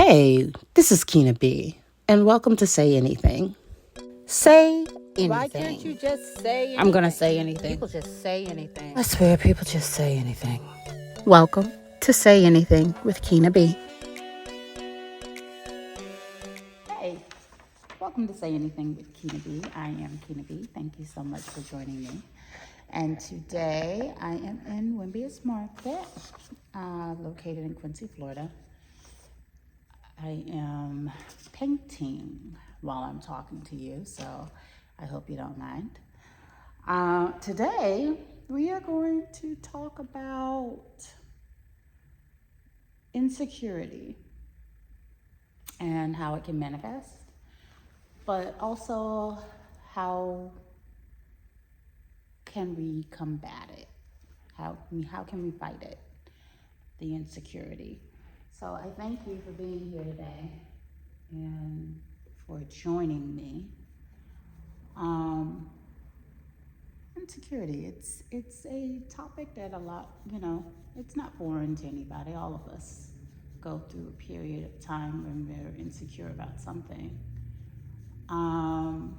Hey, this is Keena B, and welcome to Say Anything. Say anything. Why can't you just say anything? I'm gonna say anything. People just say anything. I swear, people just say anything. Welcome to Say Anything with Keena B. Hey, welcome to Say Anything with Keena B. I am Keena B. Thank you so much for joining me. And today I am in Wimbius Market, located in Quincy, Florida. I am painting while I'm talking to you, so I hope you don't mind. Today, we are going to talk about insecurity and how it can manifest, but also how can we combat it? How can we fight it? The insecurity. So I thank you for being here today and for joining me. Insecurity, it's a topic that a lot, it's not foreign to anybody. All of us go through a period of time when we're insecure about something. And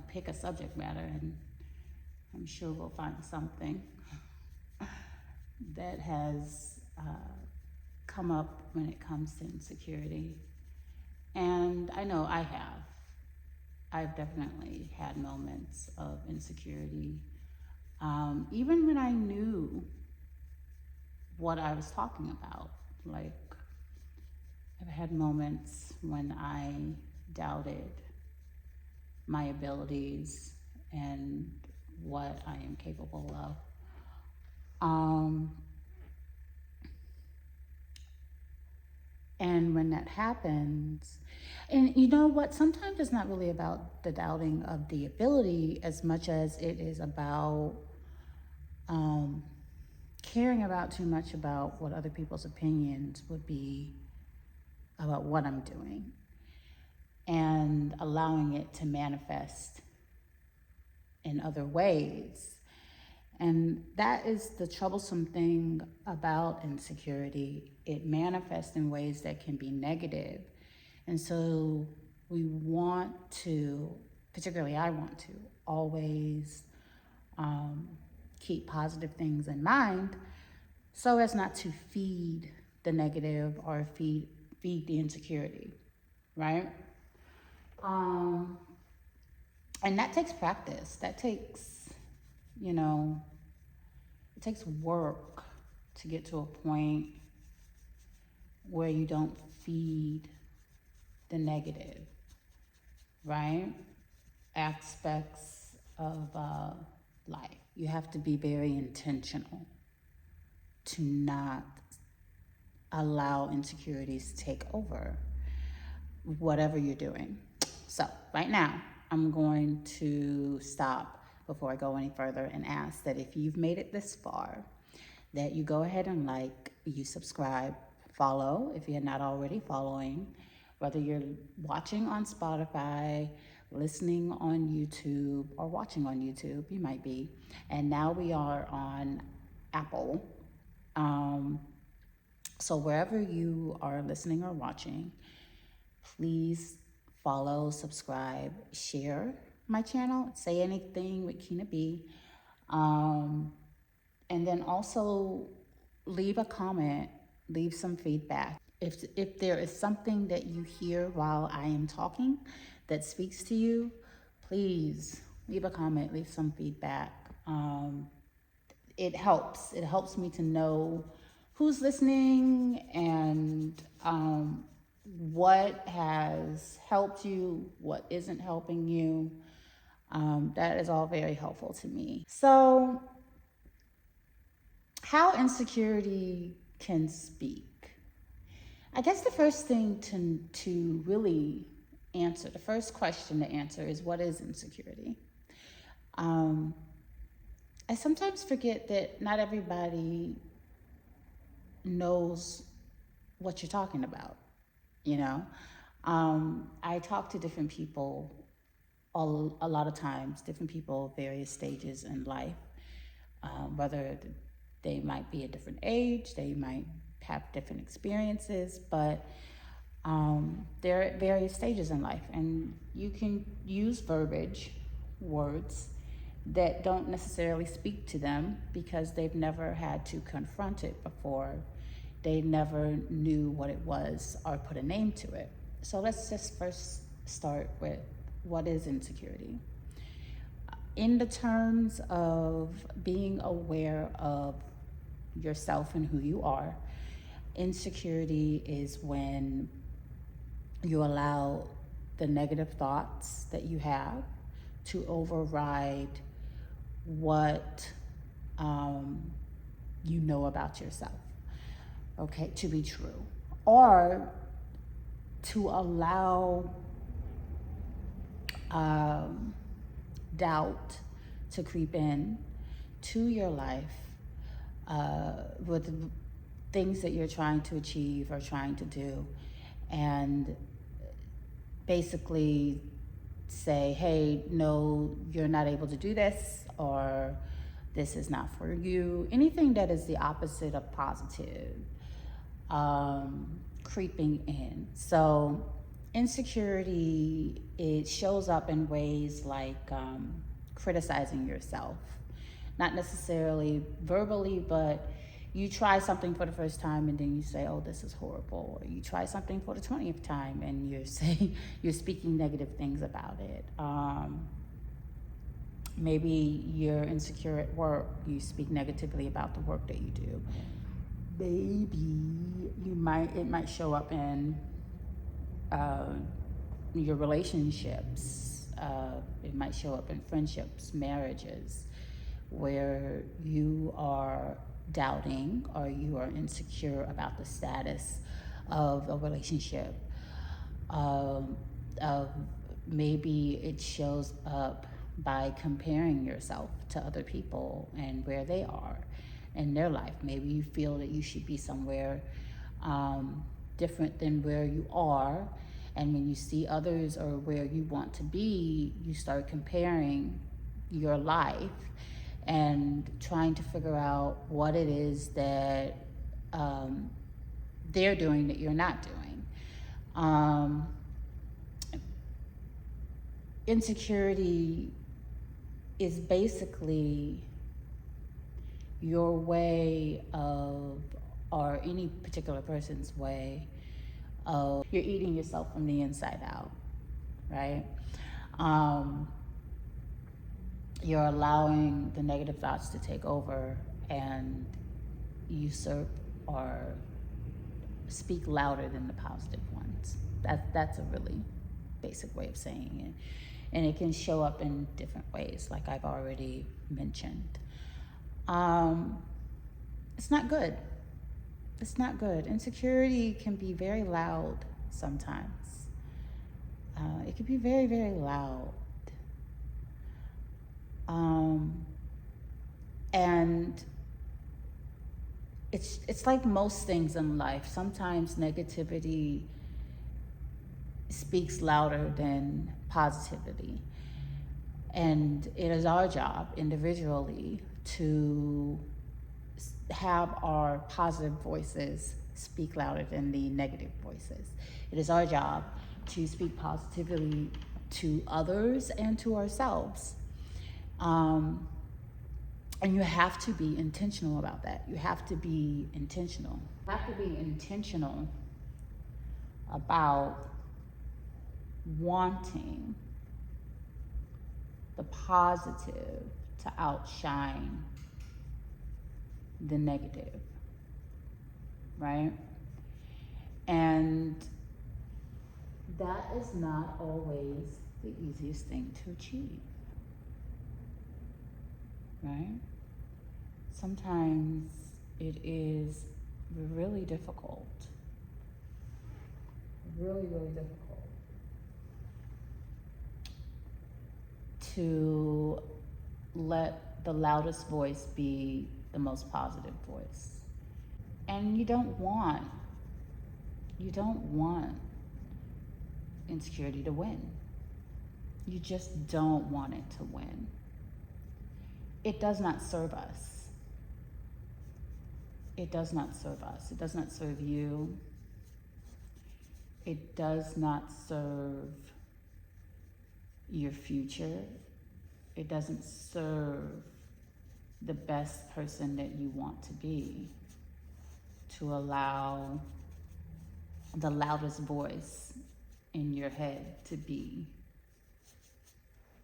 pick a subject matter, and I'm sure we'll find something that has come up when it comes to insecurity. And I know I have. I've definitely had moments of insecurity. Even when I knew what I was talking about. Like, I've had moments when I doubted my abilities and what I am capable of. And when that happens, and you know what, sometimes it's not really about the doubting of the ability as much as it is about caring about too much about what other people's opinions would be about what I'm doing and allowing it to manifest in other ways. And that is the troublesome thing about insecurity. It manifests in ways that can be negative. And so we want to, particularly I want to, always keep positive things in mind so as not to feed the negative or feed the insecurity, right? And that takes practice. That takes, it takes work to get to a point where you don't feed the negative, right? Aspects of life. You have to be very intentional to not allow insecurities to take over whatever you're doing. So right now, I'm going to stop before I go any further and ask that if you've made it this far, that you go ahead and you subscribe, follow if you're not already following, whether you're watching on Spotify, listening on YouTube, or watching on YouTube, you might be. And now we are on Apple. So wherever you are listening or watching, please follow, subscribe, share my channel, Say Anything with Keena B. And then also leave a comment, leave some feedback. If there is something that you hear while I am talking that speaks to you, please leave a comment, leave some feedback. It helps. It helps me to know who's listening and what has helped you, what isn't helping you. That is all very helpful to me. So, how insecurity can speak. I guess the first thing to really answer, the first question to answer is, what is insecurity? I sometimes forget that not everybody knows what you're talking about, I talk to different people a lot of times, different people, various stages in life, whether they might be a different age, they might have different experiences, but they're at various stages in life, and you can use verbiage, words that don't necessarily speak to them because they've never had to confront it before. They never knew what it was or put a name to it. So let's just first start with what is insecurity. In the terms of being aware of yourself and who you are, insecurity is when you allow the negative thoughts that you have to override what you know about yourself, okay, to be true, or to allow doubt to creep in to your life with things that you're trying to achieve or trying to do, and basically say, hey, no, you're not able to do this, or this is not for you. Anything that is the opposite of positive creeping in. So insecurity, it shows up in ways like criticizing yourself, not necessarily verbally, but you try something for the first time and then you say, oh, this is horrible. Or you try something for the 20th time and you're speaking negative things about it. Maybe you're insecure at work, you speak negatively about the work that you do. Maybe it might show up in your relationships. It might show up in friendships, marriages, where you are doubting or you are insecure about the status of a relationship. Maybe it shows up by comparing yourself to other people and where they are in their life. Maybe you feel that you should be somewhere different than where you are, and when you see others or where you want to be, you start comparing your life and trying to figure out what it is that they're doing that you're not doing. Insecurity is basically your way of, or any particular person's way of, you're eating yourself from the inside out, right? You're allowing the negative thoughts to take over and usurp or speak louder than the positive ones. That's a really basic way of saying it. And it can show up in different ways, like I've already mentioned. It's not good. It's not good. Insecurity can be very loud sometimes. It can be very, very loud. And it's like most things in life. Sometimes negativity speaks louder than positivity. And it is our job individually to have our positive voices speak louder than the negative voices. It is our job to speak positively to others and to ourselves. And you have to be intentional about that. You have to be intentional. You have to be intentional about wanting the positive to outshine the negative, right? And that is not always the easiest thing to achieve, right? Sometimes it is really difficult, really, really difficult to let the loudest voice be the most positive voice. And you don't want insecurity to win. You just don't want it to win. It does not serve us. It does not serve us. It does not serve you. It does not serve your future. It doesn't serve the best person that you want to be, to allow the loudest voice in your head to be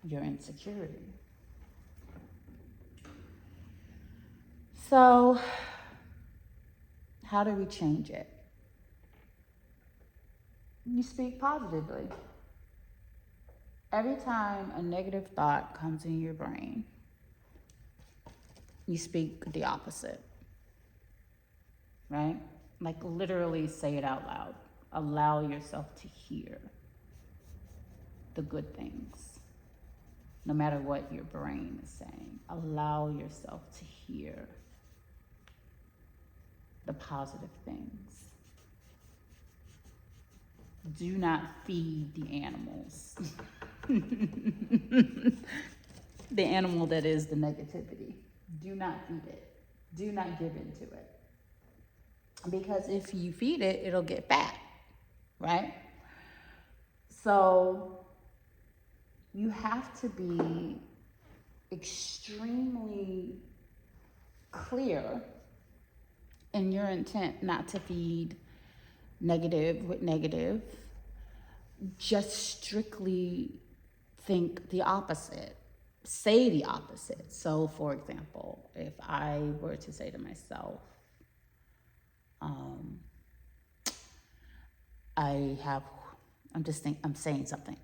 your insecurity. So, how do we change it? You speak positively. Every time a negative thought comes in your brain, you speak the opposite, right? Like literally say it out loud. Allow yourself to hear the good things, no matter what your brain is saying. Allow yourself to hear the positive things. Do not feed the animals. The animal that is the negativity. Do not feed it. Do not give into it. Because if you feed it, it'll get fat, right? So you have to be extremely clear in your intent not to feed negative with negative. Just strictly think the opposite. Say the opposite. So, for example, if I were to say to myself, I'm saying something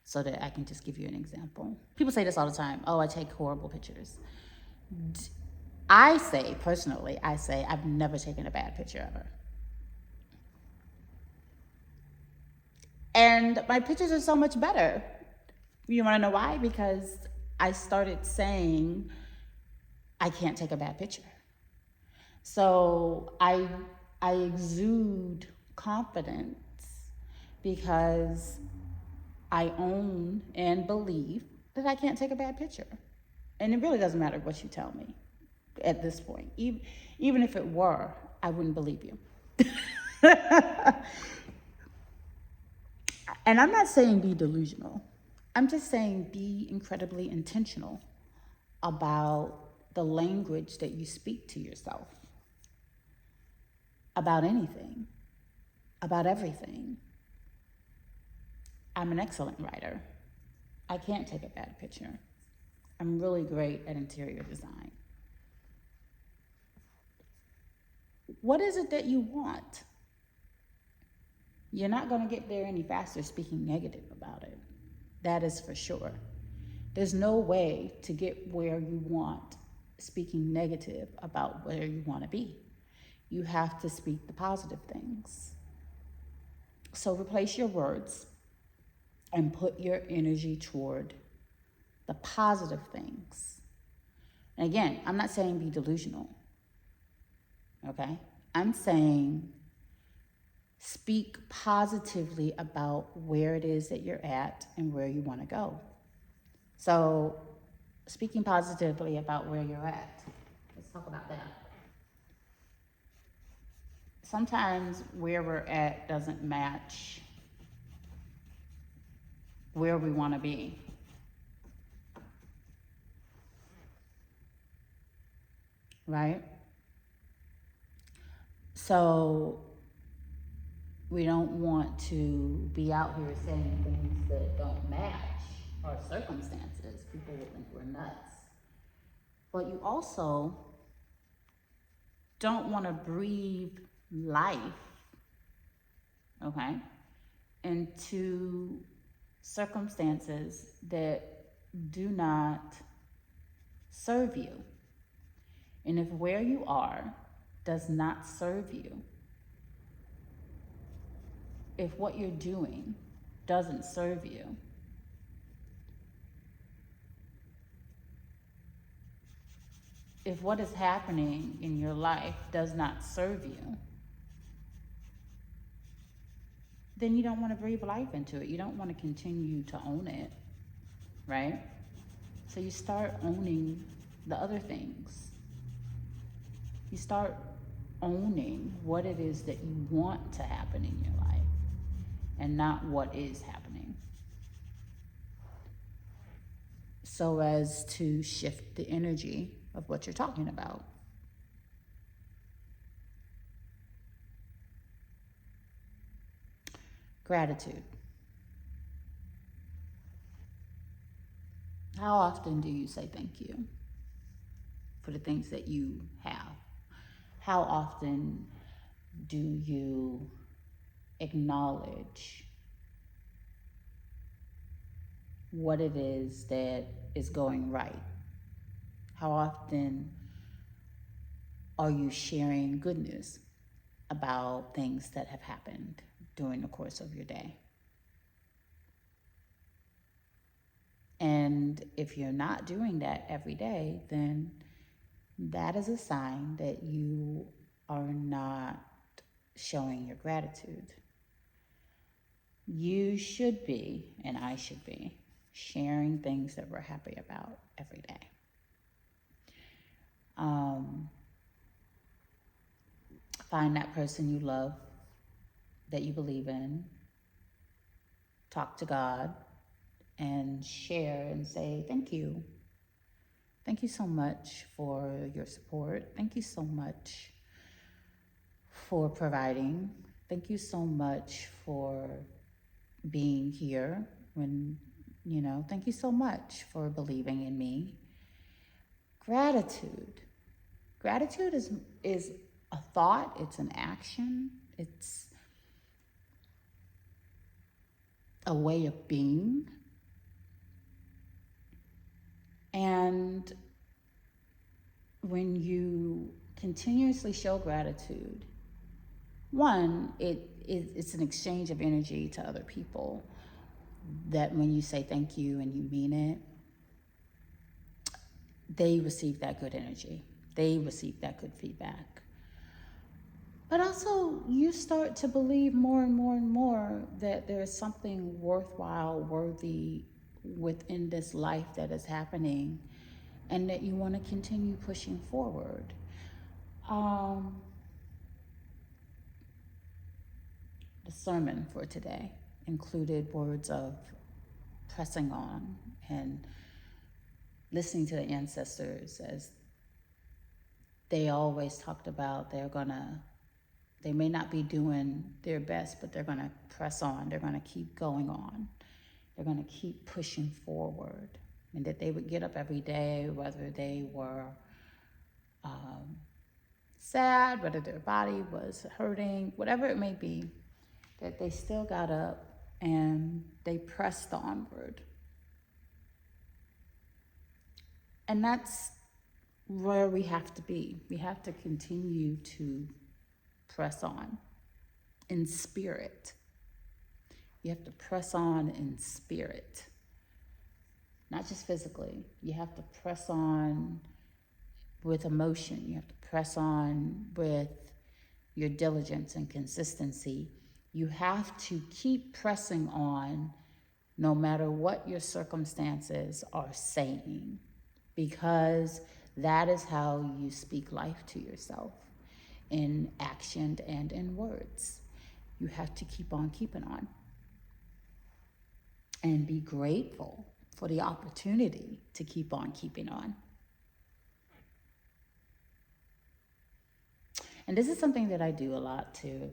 so that I can just give you an example. People say this all the time. Oh, I take horrible pictures. I say, personally, I've never taken a bad picture ever. And my pictures are so much better. You want to know why? Because I started saying, I can't take a bad picture. So I exude confidence because I own and believe that I can't take a bad picture. And it really doesn't matter what you tell me at this point. Even if it were, I wouldn't believe you. And I'm not saying be delusional. I'm just saying be incredibly intentional about the language that you speak to yourself. About anything. About everything. I'm an excellent writer. I can't take a bad picture. I'm really great at interior design. What is it that you want? You're not going to get there any faster speaking negative about it. That is for sure. There's no way to get where you want speaking negative about where you want to be. You have to speak the positive things. So replace your words and put your energy toward the positive things. And again, I'm not saying be delusional. Okay? I'm saying speak positively about where it is that you're at and where you want to go. So, speaking positively about where you're at. Let's talk about that. Sometimes where we're at doesn't match where we want to be. Right? So, we don't want to be out here saying things that don't match our circumstances. People will think we're nuts. But you also don't want to breathe life, okay, into circumstances that do not serve you. And if where you are does not serve you, if what you're doing doesn't serve you, if what is happening in your life does not serve you, then you don't want to breathe life into it. You don't want to continue to own it, right? So you start owning the other things. You start owning what it is that you want to happen in your life and not what is happening, so as to shift the energy of what you're talking about. Gratitude. How often do you say thank you for the things that you have? How often do you acknowledge what it is that is going right? How often are you sharing good news about things that have happened during the course of your day? And if you're not doing that every day, then that is a sign that you are not showing your gratitude. You should be, and I should be, sharing things that we're happy about every day. Find that person you love, that you believe in, talk to God, and share and say, thank you. Thank you so much for your support. Thank you so much for providing. Thank you so much for being here when, thank you so much for believing in me. Gratitude. Gratitude is a thought, it's an action, it's a way of being. And when you continuously show gratitude, one, it's an exchange of energy to other people, that when you say thank you and you mean it, they receive that good energy. They receive that good feedback. But also, you start to believe more and more and more that there is something worthwhile, worthy within this life that is happening, and that you want to continue pushing forward. The sermon for today included words of pressing on and listening to the ancestors, as they always talked about they may not be doing their best, but they're going to press on. They're going to keep going on. They're going to keep pushing forward. And that they would get up every day, whether they were sad, whether their body was hurting, whatever it may be, that they still got up and they pressed onward. And that's where we have to be. We have to continue to press on in spirit. You have to press on in spirit, not just physically. You have to press on with emotion. You have to press on with your diligence and consistency. You have to keep pressing on no matter what your circumstances are saying, because that is how you speak life to yourself, in action and in words. You have to keep on keeping on and be grateful for the opportunity to keep on keeping on. And this is something that I do a lot too.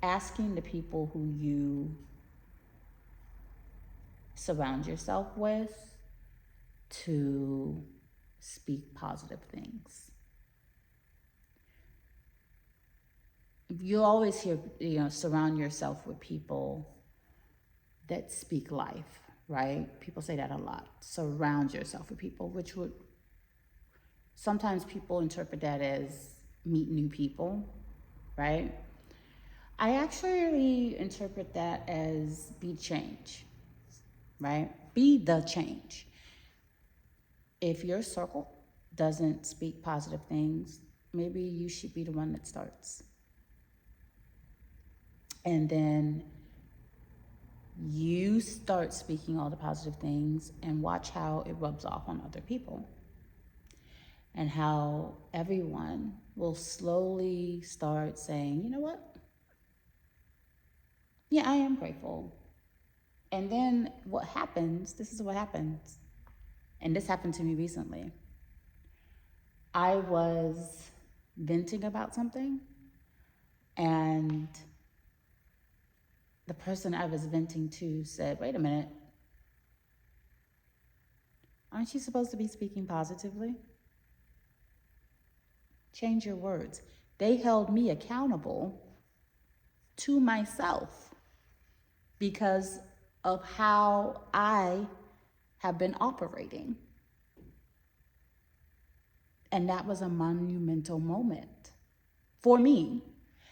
Asking the people who you surround yourself with to speak positive things. You always hear, surround yourself with people that speak life, right? People say that a lot. Surround yourself with people, which would, sometimes people interpret that as meet new people, right? I actually interpret that as be change, right? Be the change. If your circle doesn't speak positive things, maybe you should be the one that starts. And then you start speaking all the positive things and watch how it rubs off on other people. and how everyone will slowly start saying, you know what? Yeah, I am grateful. And then what happens, this is what happens, and this happened to me recently. I was venting about something, and the person I was venting to said, wait a minute, aren't you supposed to be speaking positively? Change your words. They held me accountable to myself because of how I have been operating. And that was a monumental moment for me.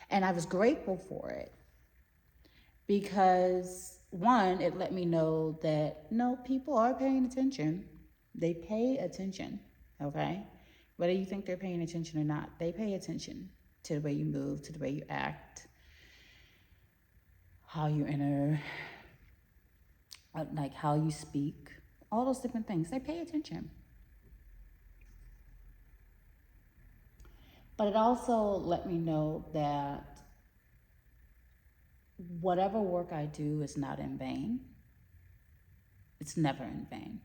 And I was grateful for it because, one, it let me know that no, people are paying attention. They pay attention, okay? Whether you think they're paying attention or not, they pay attention to the way you move, to the way you act, how you enter, like how you speak, all those different things. They pay attention. But it also let me know that whatever work I do is not in vain. It's never in vain.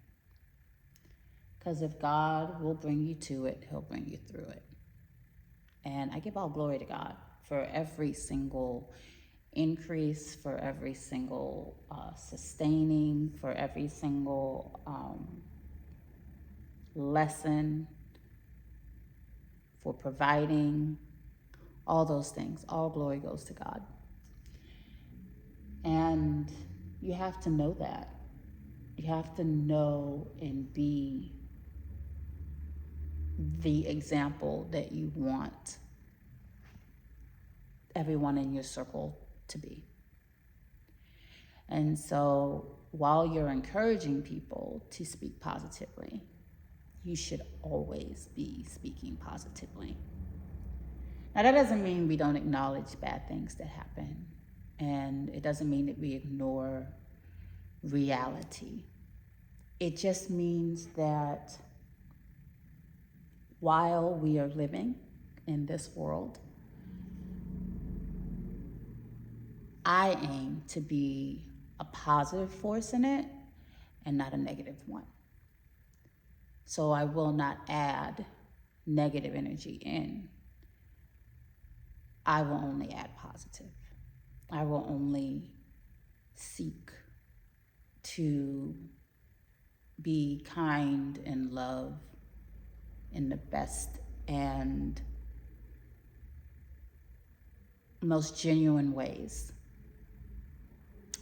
Because if God will bring you to it, He'll bring you through it. And I give all glory to God for every single increase, for every single sustaining, for every single lesson, for providing, all those things. All glory goes to God. And you have to know that. You have to know and be the example that you want everyone in your circle to be. And so while you're encouraging people to speak positively, you should always be speaking positively. Now, that doesn't mean we don't acknowledge bad things that happen. And it doesn't mean that we ignore reality. It just means that while we are living in this world, I aim to be a positive force in it and not a negative one. So I will not add negative energy in. I will only add positive. I will only seek to be kind and love in the best and most genuine ways.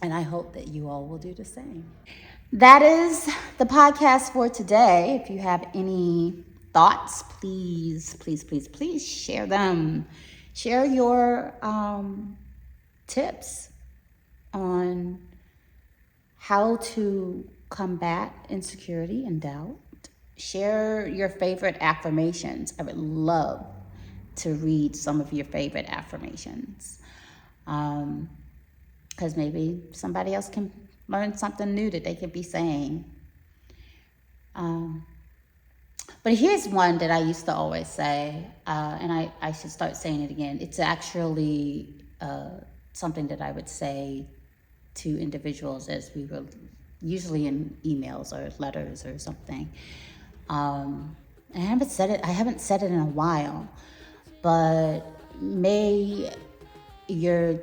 And I hope that you all will do the same. That is the podcast for today. If you have any thoughts, please share them. Share your tips on how to combat insecurity and doubt. Share your favorite affirmations. I would love to read some of your favorite affirmations. Because maybe somebody else can learn something new that they could be saying. But here's one that I used to always say, and I should start saying it again. It's actually something that I would say to individuals as we were usually in emails or letters or something. I haven't said it in a while, but may your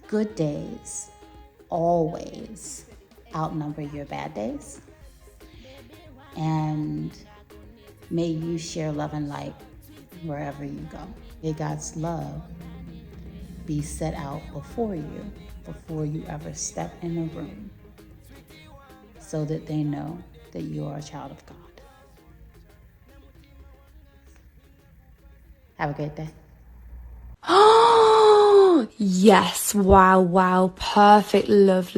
good days always outnumber your bad days. And may you share love and light wherever you go. May God's love be set out before you ever step in a room, so that they know that you are a child of God. Have a great day. Oh, yes. Wow. Perfect. Love.